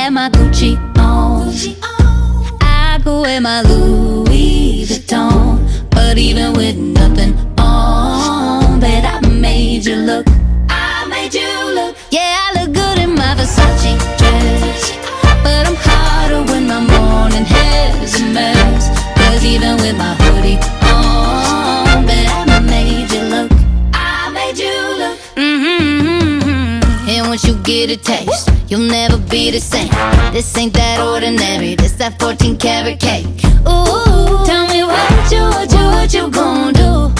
have my Gucci on. I go wear my Louis Vuitton. But even with nothing on, bet I made you look. I made you look. Yeah, I look good in my Versace dress, but I'm hotter when my morning hair's a mess. Cause even with my hoodie on, bet I made you look. I made you look. And once you get a taste, you'll never be the same. This ain't that ordinary, this that 14 karat cake. Ooh, tell me what you gon' do